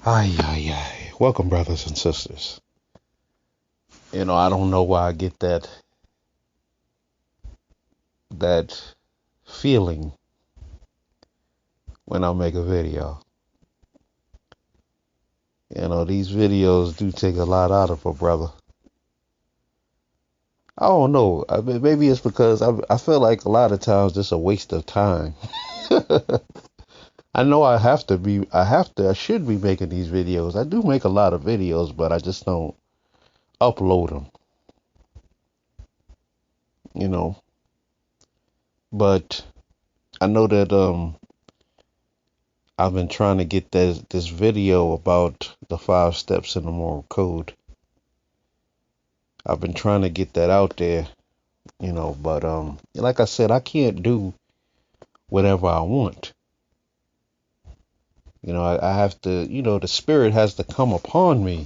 Ay, ay, ay. Welcome, brothers and sisters. I don't know why I get that feeling when I make a video. These videos do take a lot out of a brother. I don't know. Maybe it's because I feel like a lot of times it's a waste of time. I know I should be making these videos. I do make a lot of videos, but I just don't upload them, you know. But I know that I've been trying to get this video about the 5 steps in the moral code. I've been trying to get that out there, but like I said, I can't do whatever I want. I have to, the spirit has to come upon me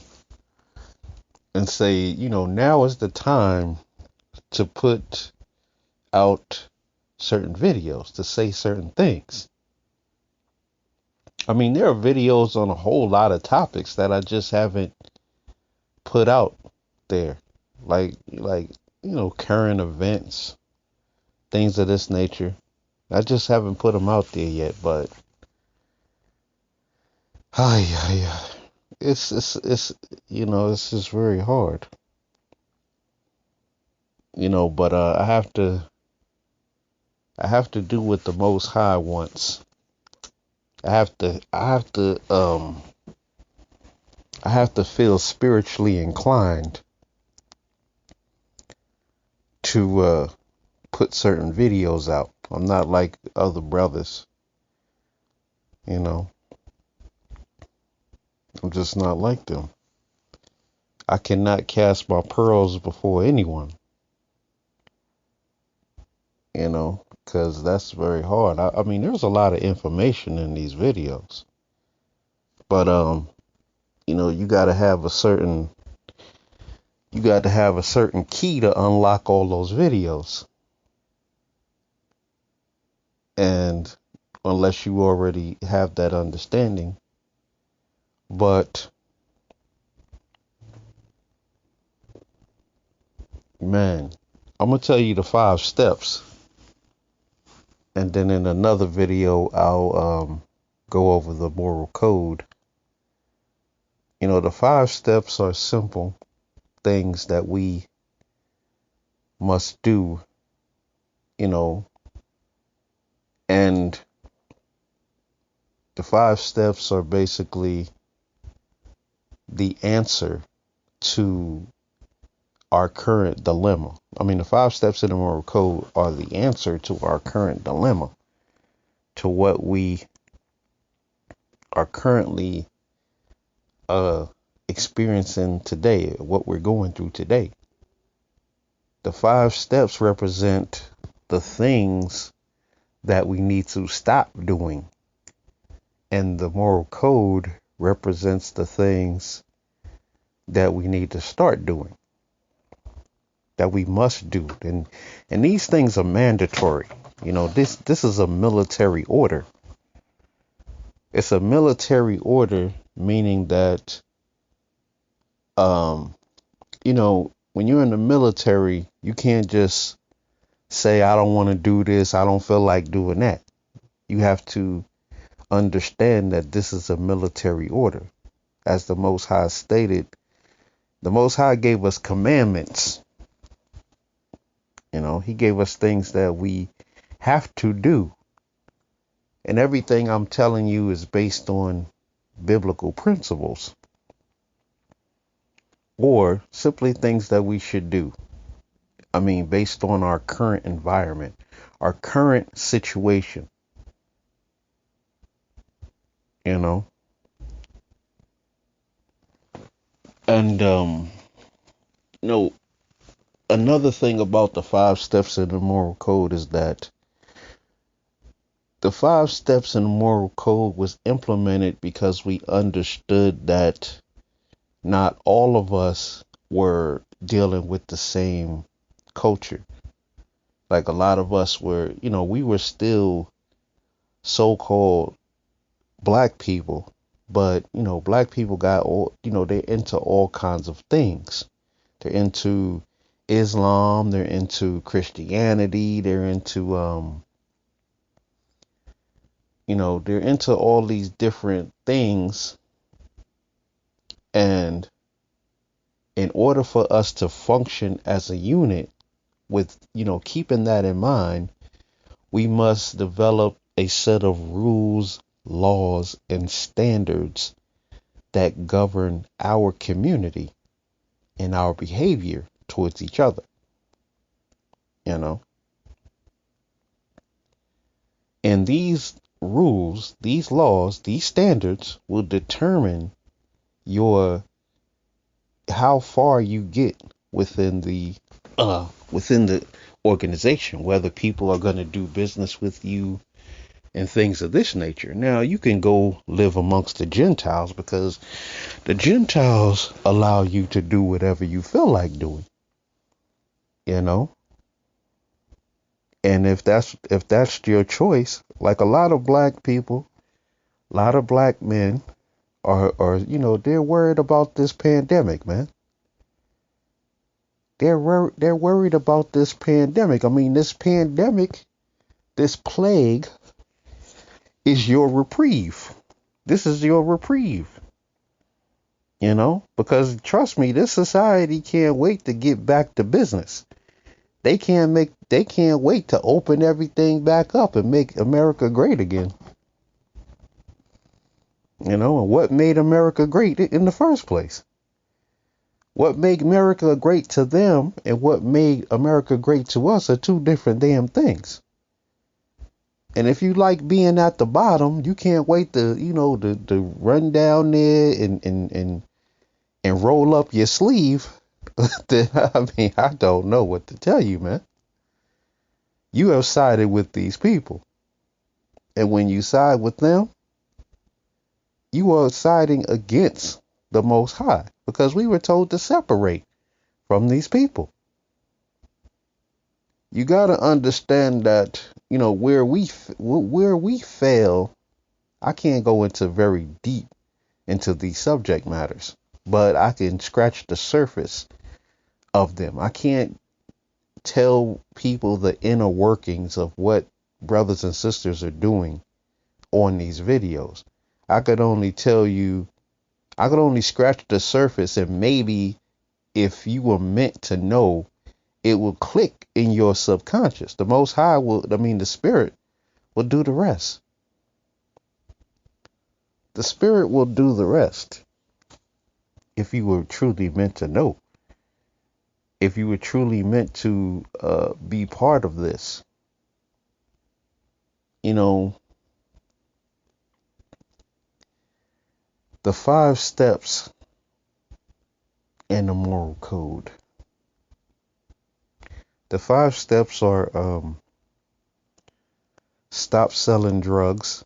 and say, now is the time to put out certain videos, to say certain things. I mean, there are videos on a whole lot of topics that I just haven't put out there. Like current events, things of this nature. I just haven't put them out there yet, but yeah, it's it's just very hard, but I have to do what the Most High wants. I have to feel spiritually inclined to put certain videos out. I'm not like other brothers, you know. I'm just not like them. I cannot cast my pearls before anyone, because that's very hard. I mean, there's a lot of information in these videos, but you got to have a certain key to unlock all those videos, and unless you already have that understanding, but man, I'm gonna tell you the 5 steps, and then in another video I'll go over the moral code. The 5 steps are simple things that we must do, you know, and the 5 steps are basically the answer to our current dilemma. I mean, the 5 steps in the moral code are the answer to our current dilemma, to what we are currently experiencing today, what we're going through today. The 5 steps represent the things that we need to stop doing, and the moral code represents the things that we need to start doing, that we must do. And these things are mandatory. This is a military order. It's a military order, meaning that when you're in the military, you can't just say, I don't want to do this, I don't feel like doing that. You have to understand that this is a military order. As the Most High stated, the Most High gave us commandments. He gave us things that we have to do. And everything I'm telling you is based on biblical principles, or simply things that we should do. I mean, based on our current environment, our current situation, you know. And no, another thing about the 5 steps in the moral code is that the 5 steps in the moral code was implemented because we understood that not all of us were dealing with the same culture. Like, a lot of us were, we were still so-called black people, But, black people got all, they're into all kinds of things. They're into Islam, they're into Christianity, they're into, they're into all these different things. And in order for us to function as a unit with, keeping that in mind, we must develop a set of rules, laws, and standards that govern our community and our behavior towards each other. you know. And these rules, these laws, these standards will determine your how far you get within the organization, whether people are going to do business with you and things of this nature. Now, you can go live amongst the Gentiles because the Gentiles allow you to do whatever you feel like doing, you know. And if that's your choice, like a lot of black people, a lot of black men are they're worried about this pandemic, man. They're worried about this pandemic. I mean, this pandemic, this plague is your reprieve. This is your reprieve, because trust me, this society can't wait to get back to business. They can't wait to open everything back up and make America great again. And what made America great in the first place? What made America great to them and what made America great to us are two different damn things. And if you like being at the bottom, you can't wait to run down there and roll up your sleeve. I don't know what to tell you, man. You have sided with these people. And when you side with them, you are siding against the Most High, because we were told to separate from these people. You got to understand that, where we fail. I can't go into very deep into these subject matters, but I can scratch the surface of them. I can't tell people the inner workings of what brothers and sisters are doing on these videos. I could only scratch the surface, and maybe if you were meant to know, it will click in your subconscious. The Most High the Spirit will do the rest. The Spirit will do the rest if you were truly meant to know. If you were truly meant to be part of this. The 5 steps in the moral code. The 5 steps are stop selling drugs,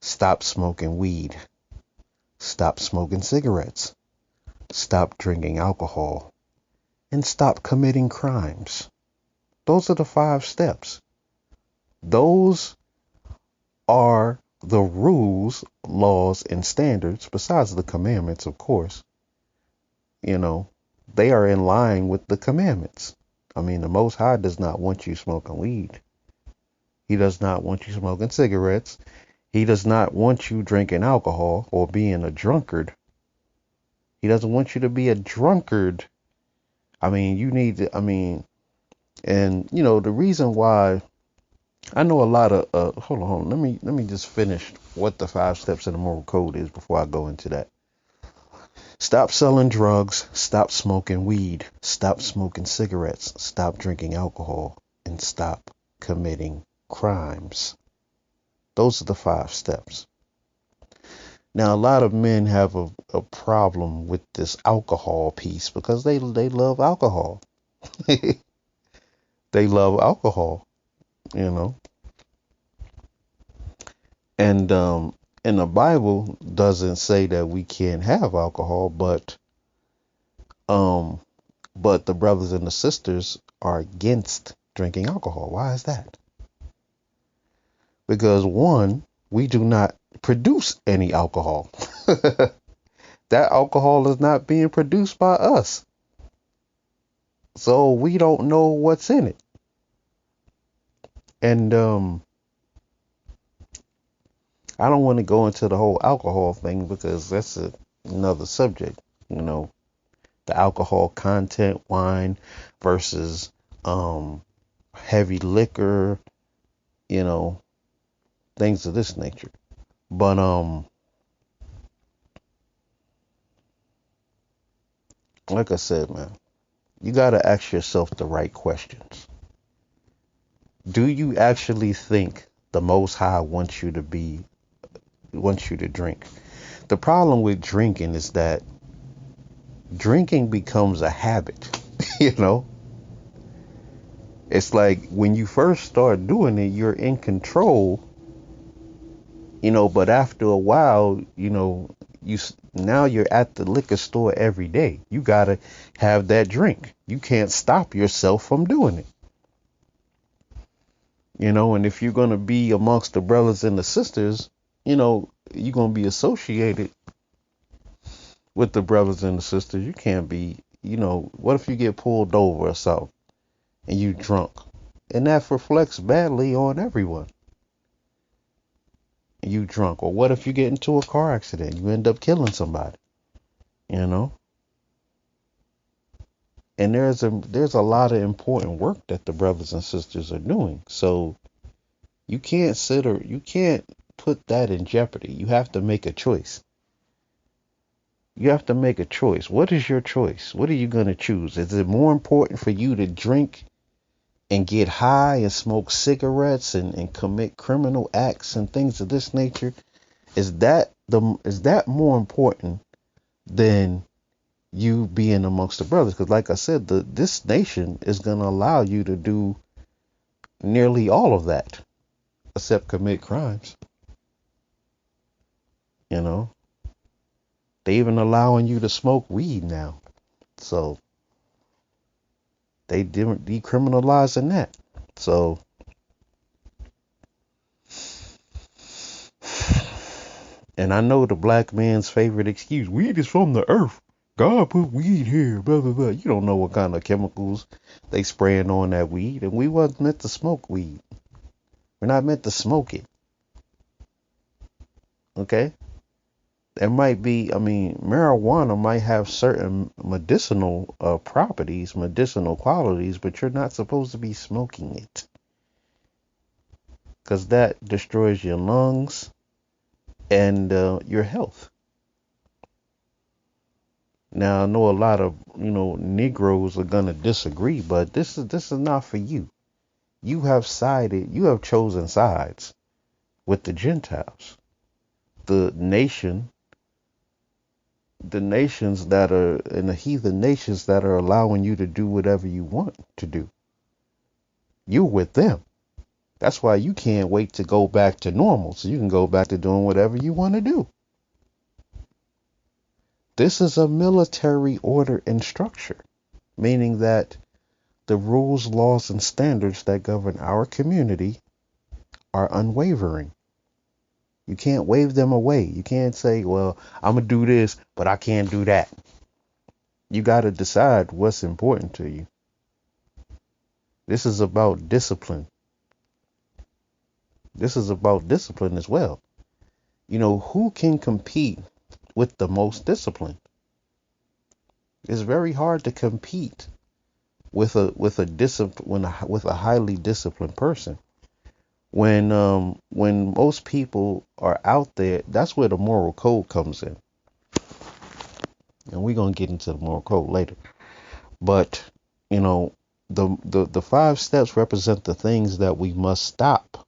stop smoking weed, stop smoking cigarettes, stop drinking alcohol, and stop committing crimes. Those are the 5 steps. Those are the rules, laws, and standards, besides the commandments, of course. They are in line with the commandments. I mean, the Most High does not want you smoking weed. He does not want you smoking cigarettes. He does not want you drinking alcohol or being a drunkard. He doesn't want you to be a drunkard. I mean, and the reason why I know a lot of, hold on. Let me just finish what the 5 steps in the moral code is before I go into that. Stop selling drugs, stop smoking weed, stop smoking cigarettes, stop drinking alcohol, and stop committing crimes. Those are the 5 steps. Now, a lot of men have a problem with this alcohol piece because they love alcohol. They love alcohol, And the Bible doesn't say that we can't have alcohol, but the brothers and the sisters are against drinking alcohol. Why is that? Because one, we do not produce any alcohol. That alcohol is not being produced by us. So we don't know what's in it. And I don't want to go into the whole alcohol thing because that's another subject. You know, the alcohol content, wine versus heavy liquor, you know, things of this nature. But like I said, man, you gotta ask yourself the right questions. Do you actually think the Most High wants you to drink? The problem with drinking is that drinking becomes a habit. You know, it's like when you first start doing it, you're in control. You know, but after a while, you know, now you're at the liquor store every day. You gotta have that drink. You can't stop yourself from doing it. You know, and if you're gonna be amongst the brothers and the sisters, you know, you're gonna be associated with the brothers and the sisters. You can't be, you know, what if you get pulled over or something and you drunk? And that reflects badly on everyone. You drunk. Or what if you get into a car accident? You end up killing somebody, you know? And there's a lot of important work that the brothers and sisters are doing. So you can't put that in jeopardy. You have to make a choice. You have to make a choice. What is your choice? What are you going to choose? Is it more important for you to drink and get high and smoke cigarettes and commit criminal acts and things of this nature? Is that more important than you being amongst the brothers? Because like I said, this nation is going to allow you to do nearly all of that except commit crimes. You know, they even allowing you to smoke weed now. So they decriminalizing that. So and I know the black man's favorite excuse, weed is from the earth. God put weed here, blah, blah, blah. You don't know what kind of chemicals they spraying on that weed. And we wasn't meant to smoke weed. We're not meant to smoke it. Okay? There might be, I mean, marijuana might have certain medicinal properties, medicinal qualities, but you're not supposed to be smoking it. Because that destroys your lungs and your health. Now I know a lot of Negroes are gonna disagree, but this is not for you. You have chosen sides with the Gentiles, the nation, the nations that are in the heathen nations that are allowing you to do whatever you want to do. You're with them. That's why you can't wait to go back to normal, so you can go back to doing whatever you want to do. This is a military order and structure, meaning that the rules, laws, and standards that govern our community are unwavering. You can't wave them away. You can't say, well, I'm going to do this, but I can't do that. You got to decide what's important to you. This is about discipline. This is about discipline as well. You know, who can compete with the most discipline? It's very hard to compete with a highly disciplined person. When most people are out there, that's where the moral code comes in. And we're gonna get into the moral code later. But, you know, the 5 steps represent the things that we must stop.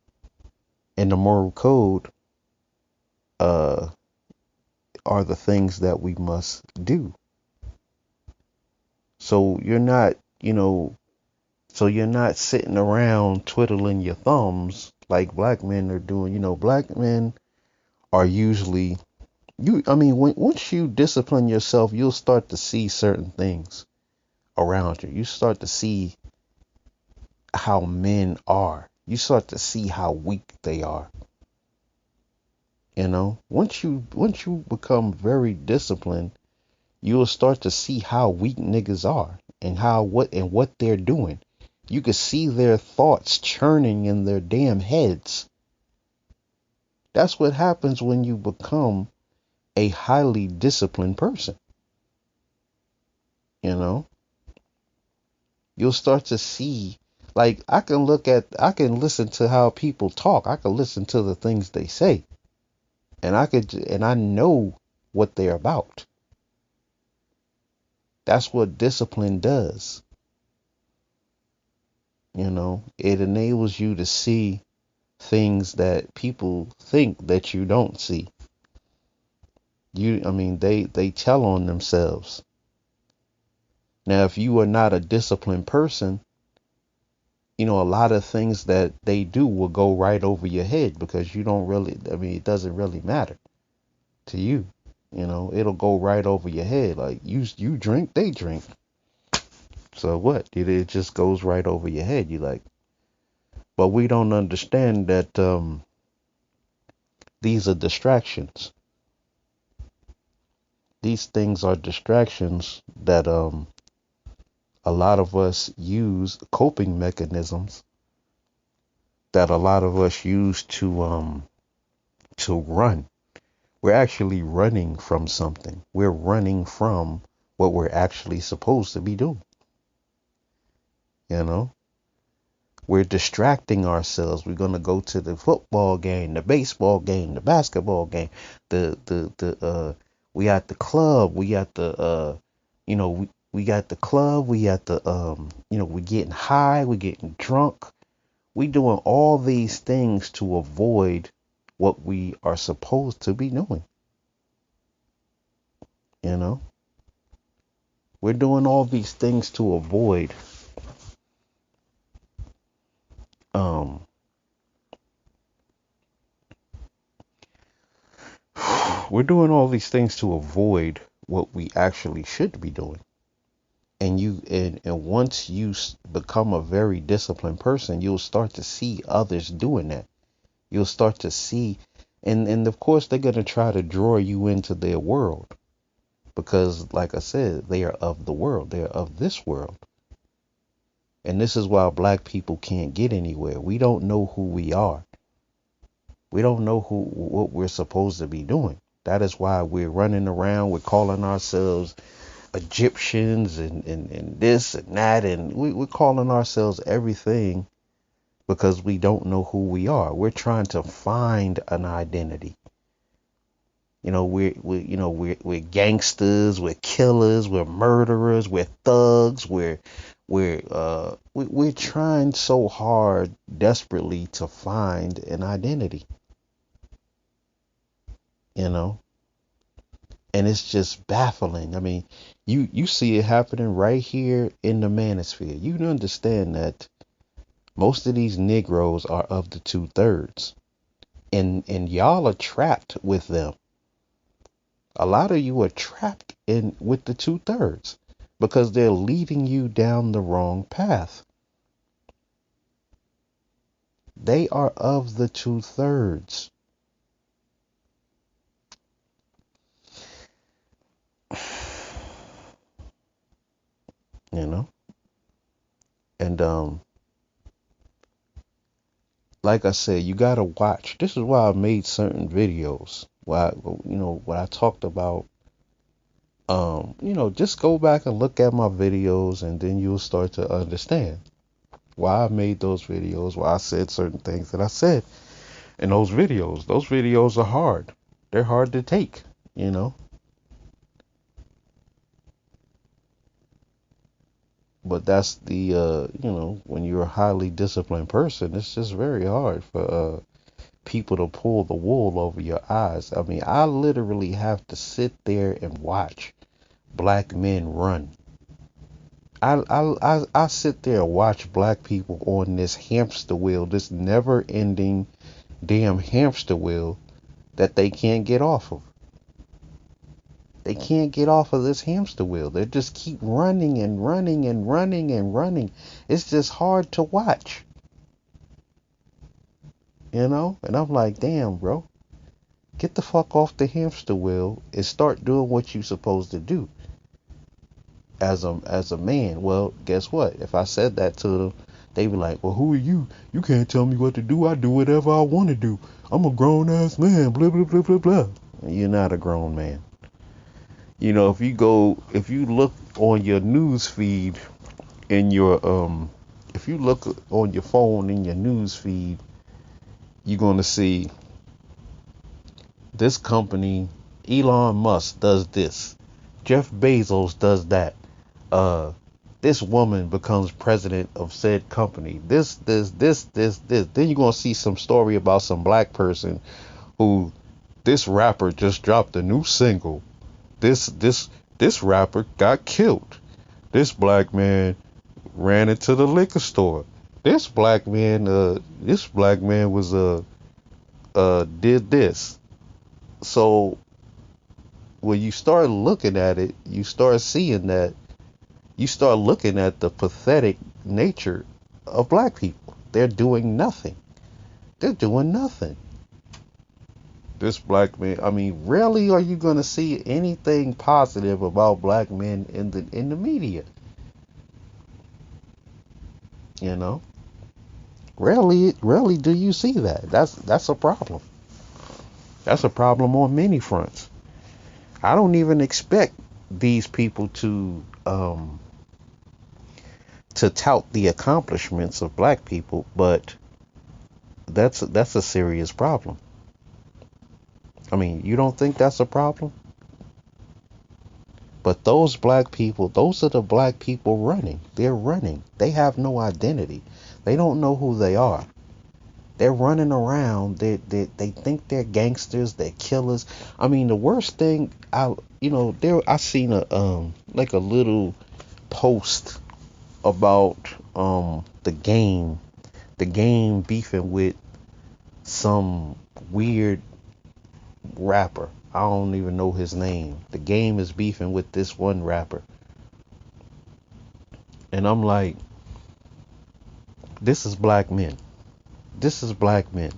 And the moral code are the things that we must do. So you're not sitting around twiddling your thumbs like black men are doing. You know, black men are usually once you discipline yourself, you'll start to see certain things around you. You start to see how men are. You start to see how weak they are. Once you become very disciplined, you'll start to see how weak niggas are and what they're doing. You can see their thoughts churning in their damn heads. That's what happens when you become a highly disciplined person. You know, you'll start to see, like, I can listen to how people talk. I can listen to the things they say, and I know what they're about. That's what discipline does. It enables you to see things that people think that you don't see. They tell on themselves. Now, if you are not a disciplined person, a lot of things that they do will go right over your head because you don't really, it doesn't really matter to you. It'll go right over your head. Like you drink, they drink. So what? It just goes right over your head. You like, but we don't understand that these are distractions. These things are distractions that a lot of us use, coping mechanisms that a lot of us use to run. We're actually running from something. We're running from what we're actually supposed to be doing. You know, we're distracting ourselves. We're gonna go to the football game, the baseball game, the basketball game, the we at the club, we at the we got the club, we at the we getting high, we getting drunk. We doing all these things to avoid what we are supposed to be doing. You know, we're doing all these things to avoid um we're doing all these things to avoid what we actually should be doing. And once you become a very disciplined person, you'll start to see others doing that. You'll start to see, and of course they're going to try to draw you into their world because, like I said, they are of the world. They're of this world. And this is why black people can't get anywhere. We don't know who we are. We don't know what we're supposed to be doing. That is why we're running around. We're calling ourselves Egyptians and this and that. And we're calling ourselves everything because we don't know who we are. We're trying to find an identity. We're gangsters, we're killers, we're murderers, we're thugs, we're trying so hard, desperately to find an identity. And it's just baffling. You see it happening right here in the manosphere. You understand that most of these Negroes are of the 2/3, and y'all are trapped with them. A lot of you are trapped in with the 2/3 because they're leading you down the wrong path. They are of the 2/3. You know, and like I said, you gotta watch. This is why I made certain videos. Why what I talked about. Just go back and look at my videos, and then you'll start to understand why I made those videos, why I said certain things that I said in those videos. Those videos are hard. They're hard to take, you know. But that's the when you're a highly disciplined person, it's just very hard for people to pull the wool over your eyes. I literally have to sit there and watch black men run. I sit there and watch black people on this hamster wheel, this never ending damn hamster wheel that they can't get off of. They can't get off of this hamster wheel. They just keep running and running and running and running. It's just hard to watch. And I'm like, damn, bro. Get the fuck off the hamster wheel and start doing what you're supposed to do as a man. Well, guess what? If I said that to them, they be like, "Well, who are you? You can't tell me what to do. I do whatever I want to do. I'm a grown ass man." Blah blah blah blah blah. You're not a grown man. If you look on your news feed in your if you look on your phone in your news feed, you're gonna see this company, Elon Musk does this, Jeff Bezos does that. Uh, this woman becomes president of said company. This. Then you're gonna see some story about some black person who this rapper just dropped a new single. This rapper got killed. This black man ran into the liquor store. This black man was did this. So when you start looking at it, you start looking at the pathetic nature of black people. They're doing nothing. They're doing nothing. This black man, I mean, rarely are you gonna see anything positive about black men in the media. You know, rarely do you see that. That's a problem. That's a problem on many fronts. I don't even expect these people to tout the accomplishments of black people, but that's a serious problem. I mean, you don't think that's a problem? But those black people, those are the black people running. They're running. They have no identity. They don't know who they are. They're running around. They think they're gangsters. They're killers. I mean, the worst thing I seen a little post about the game beefing with some weird rapper. I don't even know his name. The game is beefing with this one rapper. And I'm like, this is black men. This is black men,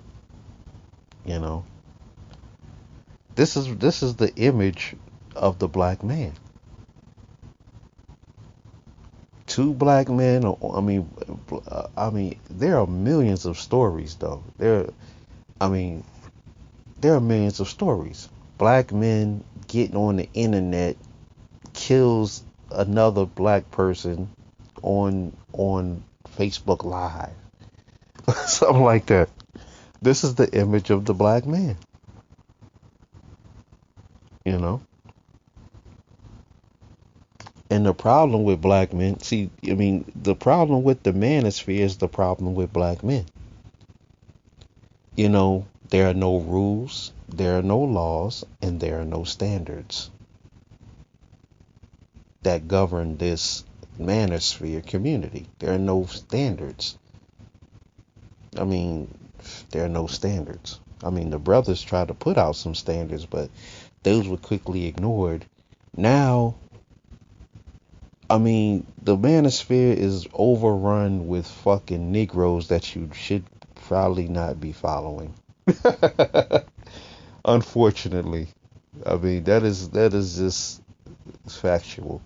you know. This is the image of the black man. Two black men, I mean there are millions of stories though. I mean there are millions of stories. Black men getting on the internet kills another black person on Facebook Live. Something like that. This is the image of the black man, you know? And the problem with black men, the problem with the manosphere is the problem with black men. There are no rules, there are no laws, and there are no standards that govern this manosphere community. There are no standards. I mean, there are no standards. I mean, the brothers tried to put out some standards, but those were quickly ignored. Now, I mean, the manosphere is overrun with fucking Negroes that you should probably not be following. Unfortunately. I mean, that is just factual.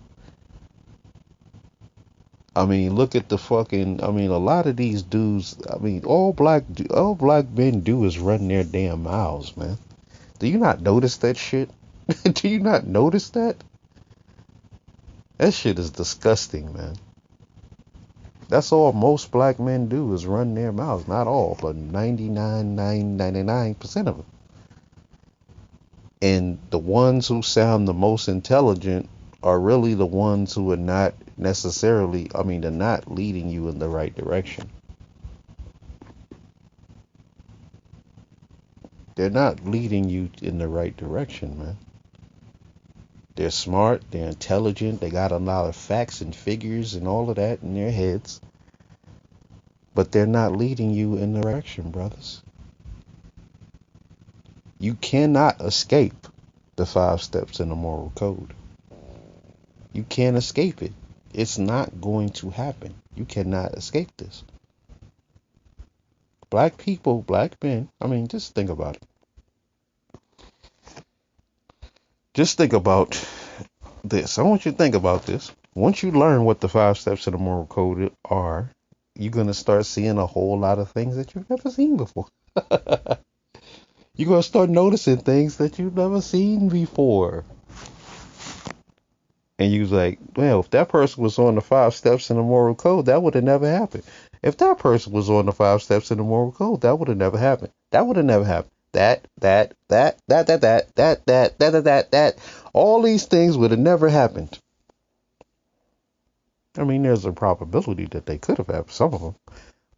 I mean, look at a lot of these dudes, all black men do is run their damn mouths, man. Do you not notice that shit? Do you not notice that? That shit is disgusting, man. That's all most black men do is run their mouths. Not all, but 99% of them. And the ones who sound the most intelligent are really the ones who are not necessarily, they're not leading you in the right direction. They're not leading you in the right direction, man. They're smart, they're intelligent, they got a lot of facts and figures and all of that in their heads. But they're not leading you in the direction, brothers. You cannot escape the 5 steps in the moral code. You can't escape it. It's not going to happen. You cannot escape this. Black people, black men, just think about it. Just think about this. I want you to think about this. Once you learn what the 5 steps of the moral code are, you're going to start seeing a whole lot of things that you've never seen before. You're going to start noticing things that you've never seen before. And you was like, well, if that person was on the 5 steps in the moral code, that would have never happened. If that person was on the 5 steps in the moral code, that would have never happened. That would have never happened. That. All these things would have never happened. I mean, there's a probability that they could have happened, some of them,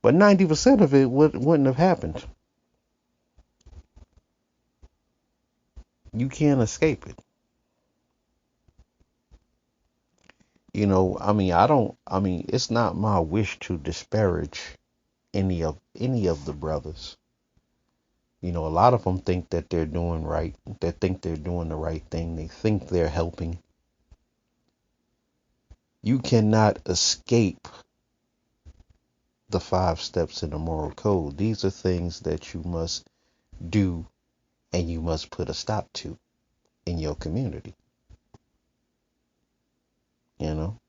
but 90% of it wouldn't have happened. You can't escape it. I mean, it's not my wish to disparage any of the brothers. A lot of them think that they're doing right. They think they're doing the right thing. They think they're helping. You cannot escape the 5 steps in the moral code. These are things that you must do and you must put a stop to in your community. You know?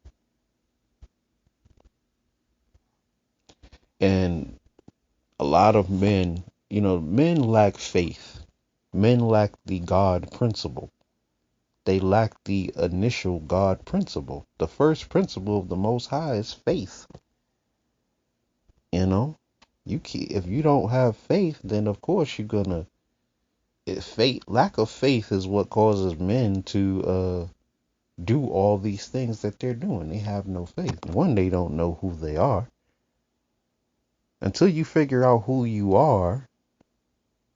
And a lot of men, men lack faith. Men lack the God principle. They lack the initial God principle. The first principle of the Most High is faith. If you don't have faith, then of course you're gonna. Lack of faith is what causes men to do all these things that they're doing. They have no faith. One, they don't know who they are. Until you figure out who you are,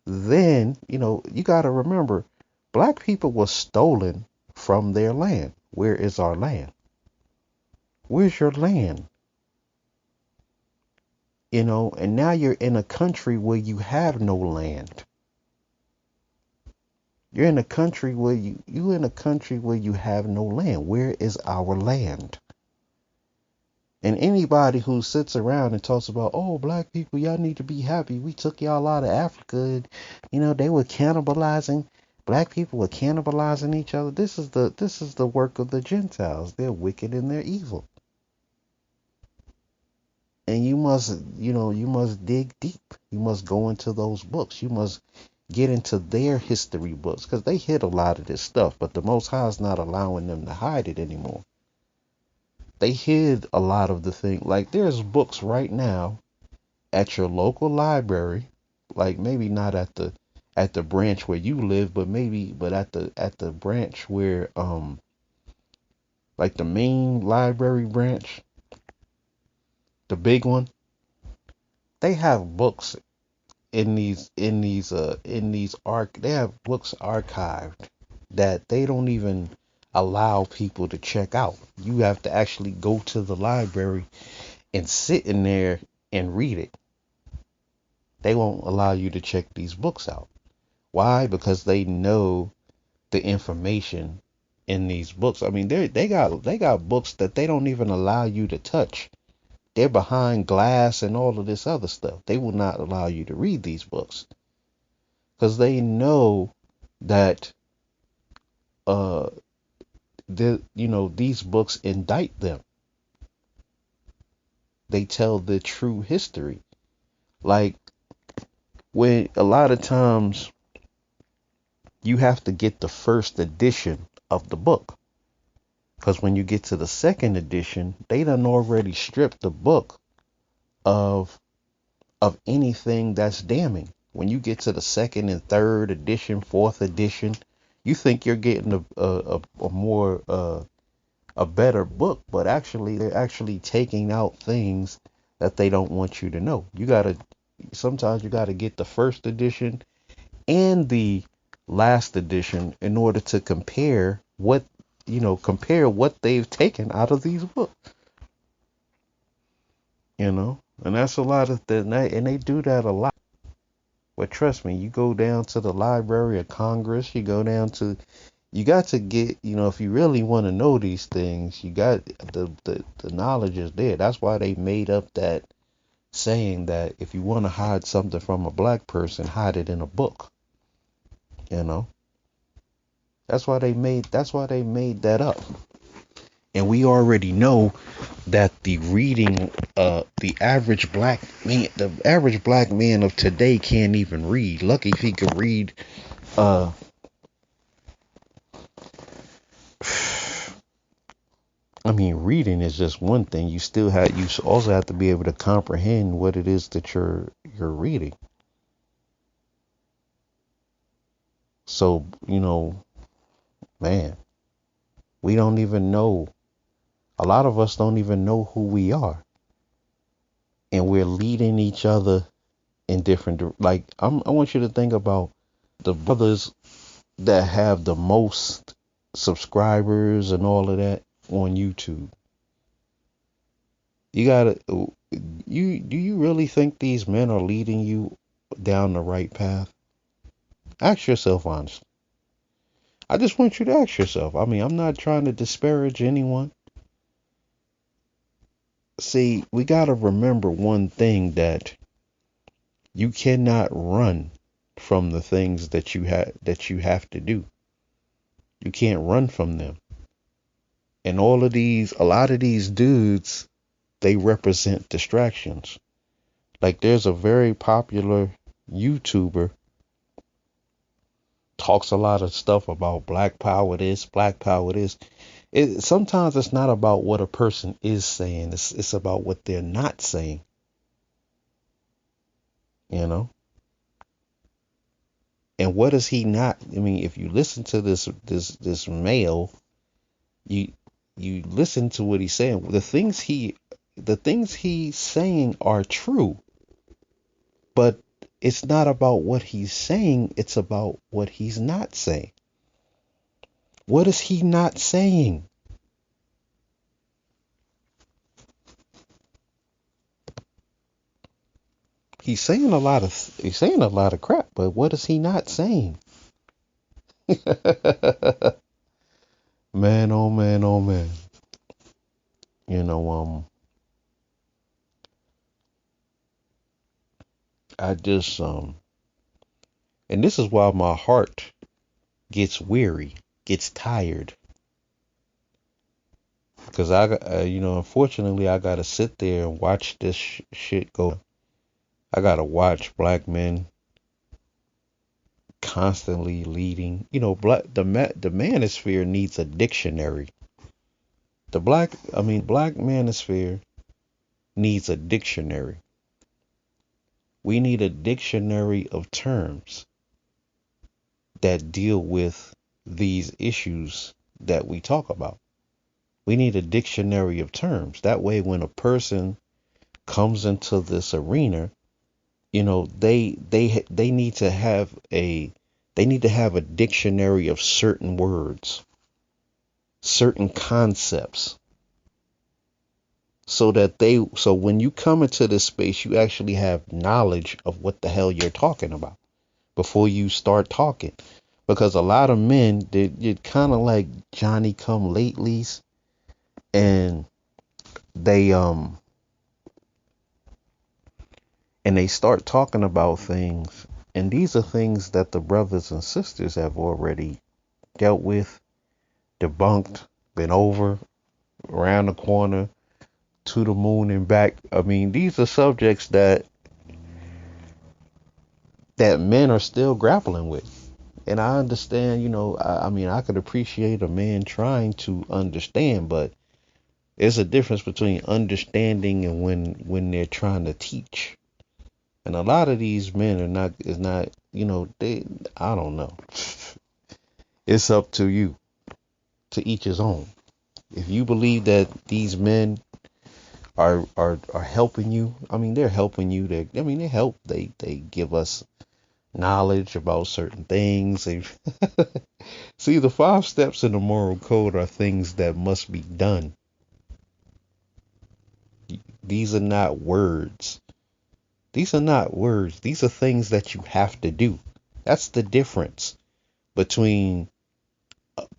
then you got to remember, black people were stolen from their land. Where is our land? Where's your land? And now you're in a country where you have no land. You're in a country where you have no land. Where is our land? And anybody who sits around and talks about, oh, black people, y'all need to be happy. We took y'all out of Africa. And, they were cannibalizing. Black people were cannibalizing each other. This is the work of the Gentiles. They're wicked and they're evil. And you must dig deep. You must go into those books. You must get into their history books because they hid a lot of this stuff, but the Most High is not allowing them to hide it anymore. They hid a lot of the thing. Like there's books right now at your local library, like maybe not at the branch where you live, but at the branch where like the main library branch, the big one, they have books they have books archived that they don't even allow people to check out. You have to actually go to the library and sit in there and read it. They won't allow you to check these books out. Why? Because they know the information in these books. I mean, they got books that they don't even allow you to touch. They're behind glass and all of this other stuff. They will not allow you to read these books because they know that these books indict them. They tell the true history. Like when a lot of times you have to get the first edition of the book. Because when you get to the second edition, they done already stripped the book of anything that's damning. When you get to the second and third edition, fourth edition, you think you're getting a more a better book, but actually they're actually taking out things that they don't want you to know. Sometimes you gotta get the first edition and the last edition in order to compare what they've taken out of these books. And that's a lot of and they do that a lot. But trust me, you go down to the Library of Congress, you got to get, if you really want to know these things, you got the knowledge is there. That's why they made up that saying that if you want to hide something from a black person, hide it in a book. You know, That's why they made that up. And we already know that the average black man of today can't even read. Lucky if he could read. uh I mean, reading is just one thing. You also have to be able to comprehend what it is that you're reading. So, man, we don't even know. A lot of us don't even know who we are, and we're leading each other in like I want you to think about the brothers that have the most subscribers and all of that on YouTube. You gotta do you really think these men are leading you down the right path? Ask yourself honestly. I just want you to ask yourself. I mean, I'm not trying to disparage anyone. See, we gotta remember one thing, that you cannot run from the things that you have to do. You can't run from them. And a lot of these dudes, they represent distractions. Like, there's a very popular YouTuber, talks a lot of stuff about black power this, black power this. Sometimes it's not about what a person is saying. It's about what they're not saying, you know? And what is he not? I mean, if you listen to this male, you you listen to what he's saying. The things he's saying are true, but it's not about what he's saying, it's about what he's not saying. What is he not saying? He's saying a lot of crap, but what is he not saying? Man, oh man, oh man. You know, I just and this is why my heart gets weary, gets tired, because unfortunately, I gotta sit there and watch this shit go. I gotta watch black men constantly leading. The manosphere needs a dictionary. Black manosphere needs a dictionary. We need a dictionary of terms that deal with these issues that we talk about. We need a dictionary of terms. That way, when a person comes into this arena, they need to have a dictionary of certain words, certain concepts, so when you come into this space, you actually have knowledge of what the hell you're talking about before you start talking. Because a lot of men, they're kind of like Johnny come latelys, and they um and they start talking about things, and these are things that the brothers and sisters have already dealt with, debunked, been over, around the corner, to the moon and back. I mean, these are subjects that men are still grappling with. And I understand, I mean, I could appreciate a man trying to understand, but there's a difference between understanding and when they're trying to teach. And a lot of these men is not, I don't know. It's up to you, to each his own. If you believe that these men are helping you, I mean, they're helping you. They help. They give us knowledge about certain things. See, the 5 steps in the moral code are things that must be done. These are not words. These are not words. These are things that you have to do. That's the difference between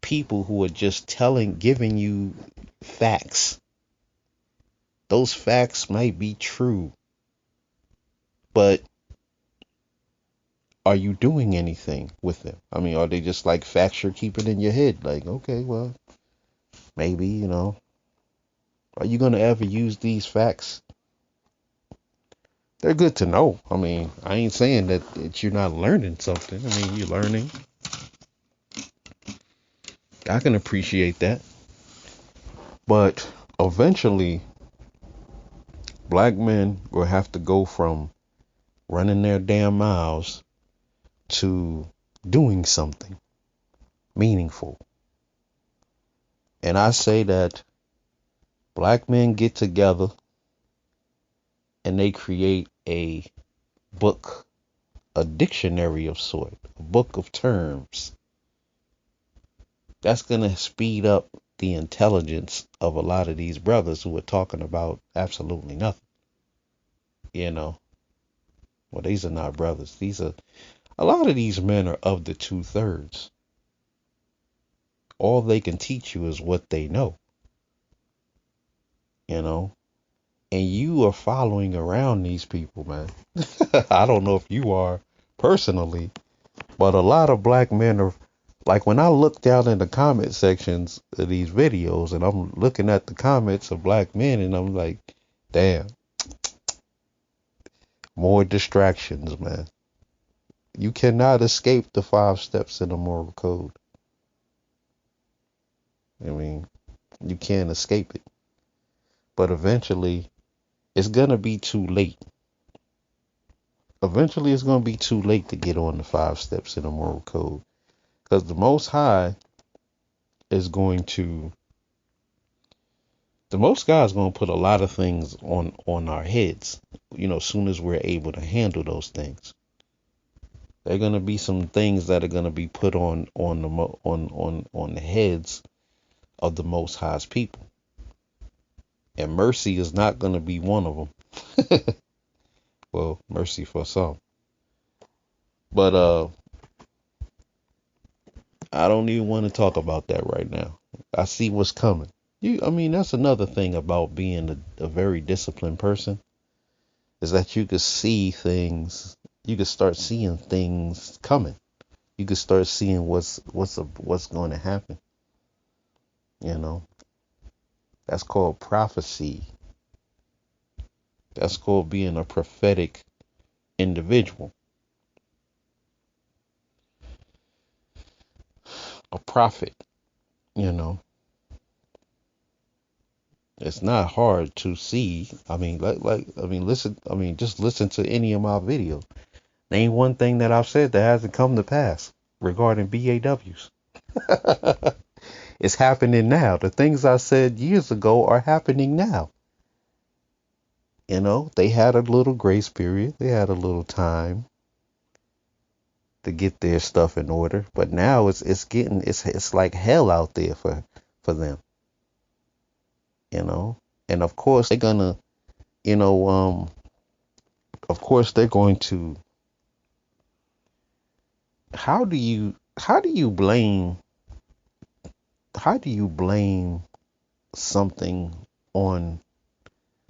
people who are just giving you facts. Those facts might be true, but are you doing anything with them? I mean, are they just like facts you're keeping in your head? Like, okay, well, maybe, are you going to ever use these facts? They're good to know. I mean, I ain't saying that you're not learning something. I mean, you're learning. I can appreciate that. But eventually, black men will have to go from running their damn mouths to doing something meaningful. And I say that black men get together and they create a book, a dictionary of sort, a book of terms. That's going to speed up the intelligence of a lot of these brothers who are talking about absolutely nothing. Well, these are not brothers. A lot of these men are of the 2/3. All they can teach you is what they know, you know, and you are following around these people, man. I don't know if you are personally, but a lot of black men are like, when I look down in the comment sections of these videos and I'm looking at the comments of black men and I'm like, damn, more distractions, man. You cannot escape the 5 steps in the moral code. I mean, you can't escape it. But eventually, it's going to be too late. Eventually, it's going to be too late to get on the 5 steps in the moral code. Because the Most High is going to, the Most High is going to put a lot of things on our heads, as soon as we're able to handle those things. There are going to be some things that are going to be put on the heads of the Most High's people. And mercy is not going to be one of them. Well, mercy for some. But I don't even want to talk about that right now. I see what's coming. That's another thing about being a very disciplined person, is that you could see things. You could start seeing things coming. You could start seeing what's going to happen. That's called prophecy. That's called being a prophetic individual. A prophet, you know. It's not hard to see. Just listen to any of my videos. Name one thing that I've said that hasn't come to pass regarding BAWs. It's happening now. The things I said years ago are happening now. They had a little grace period. They had a little time to get their stuff in order, but now it's like hell out there for them. And of course they're gonna, of course they're going to. How do you blame something on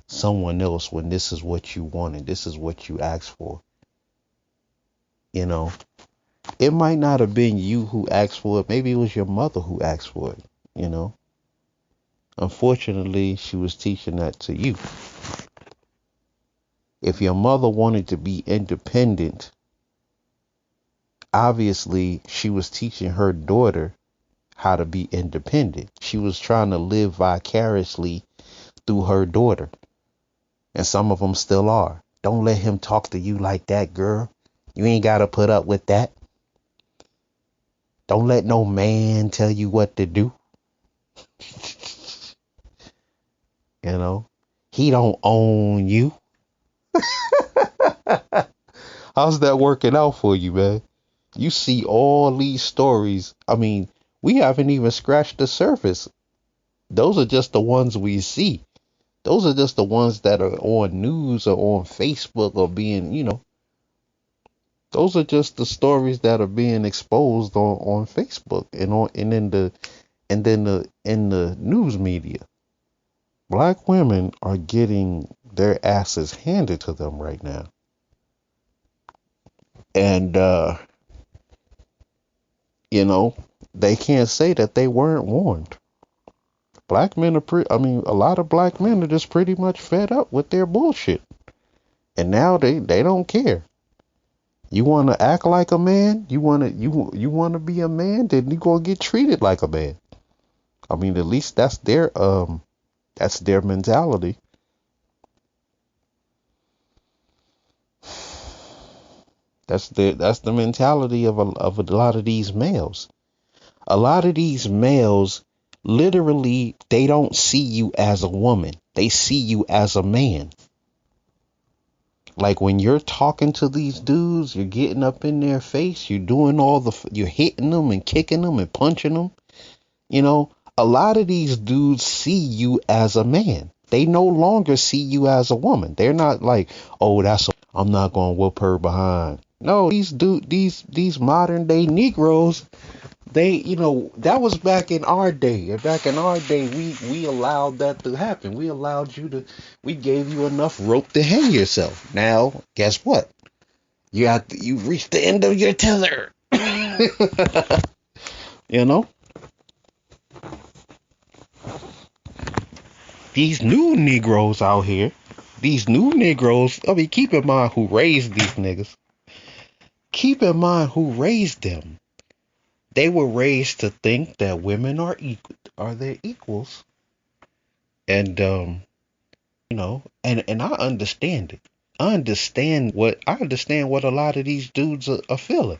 someone else when this is what you wanted, this is what you asked for? It might not have been you who asked for it. Maybe it was your mother who asked for it. Unfortunately, she was teaching that to you. If your mother wanted to be independent, obviously she was teaching her daughter how to be independent. She was trying to live vicariously through her daughter. And some of them still are. Don't let him talk to you like that, girl. You ain't got to put up with that. Don't let no man tell you what to do. He don't own you. How's that working out for you, man? You see all these stories. We haven't even scratched the surface. Those are just the ones we see. Those are just the ones that are on news or on Facebook or being, those are just the stories that are being exposed on Facebook and in the news media. Black women are getting their asses handed to them right now. And you know, they can't say that they weren't warned. Black men are a lot of black men are just pretty much fed up with their bullshit. And now they don't care. You want to act like a man? You want to be a man? Then you gonna get treated like a man. I mean, at least that's their mentality. That's the mentality of a lot of these males. A lot of these males, literally, they don't see you as a woman. They see you as a man. Like when you're talking to these dudes, you're getting up in their face, you're doing you're hitting them and kicking them and punching them. You know, a lot of these dudes see you as a man. They no longer see you as a woman. They're not like, oh, I'm not gonna whoop her behind. No, these modern day Negroes, that was back in our day. And back in our day, we allowed that to happen. We gave you enough rope to hang yourself. Now, guess what? You reached the end of your tether. You know, these new Negroes out here, keep in mind who raised these niggas. Keep in mind who raised them. They were raised to think that women are their equals. And and I understand it. I understand what a lot of these dudes are feeling.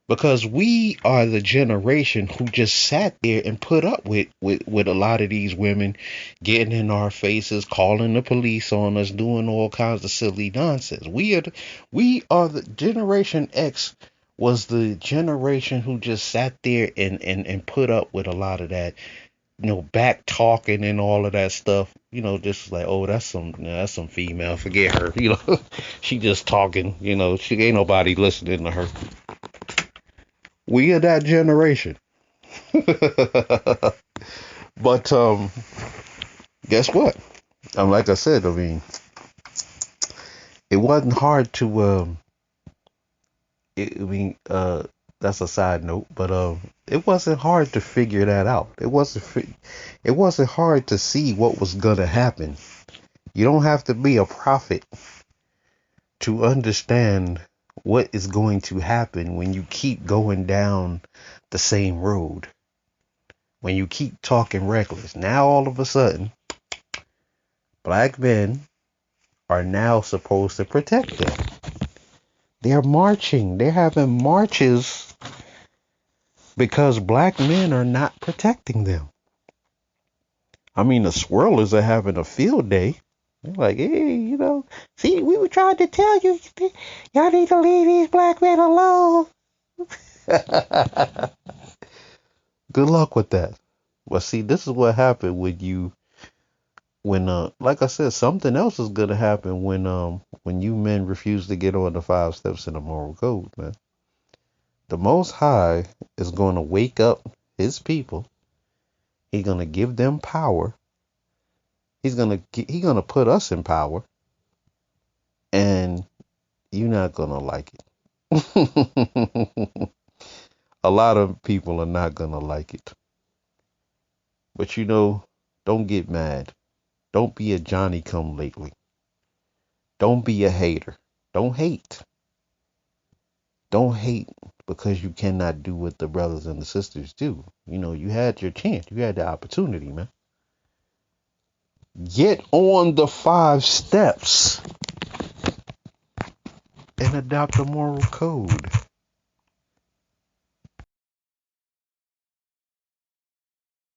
Because we are the generation who just sat there and put up with a lot of these women getting in our faces, calling the police on us, doing all kinds of silly nonsense. We are the Generation X was the generation who just sat there and put up with a lot of that, back talking and all of that stuff. Just like, oh, that's some female, forget her. She just talking, she ain't nobody listening to her. We are that generation. But guess what? Like I said, it wasn't hard to that's a side note, but it wasn't hard to figure that out. It wasn't hard to see what was gonna happen. You don't have to be a prophet to understand what is going to happen when you keep going down the same road. When you keep talking reckless. Now all of a sudden, black men are now supposed to protect them. They're marching. They're having marches because black men are not protecting them. I mean, the swirlers are having a field day. They're like, hey, see, we were trying to tell you, y'all need to leave these black men alone. Good luck with that. Well, see, this is what happened when like I said, something else is gonna happen when you men refuse to get on the 5 steps in the moral code, man. The Most High is gonna wake up his people. He's gonna give them power. He's gonna put us in power, and you're not gonna like it. A lot of people are not gonna like it. But don't get mad. Don't be a Johnny come lately. Don't be a hater. Don't hate. Don't hate because you cannot do what the brothers and the sisters do. You had your chance. You had the opportunity, man. Get on the 5 steps and adopt a moral code.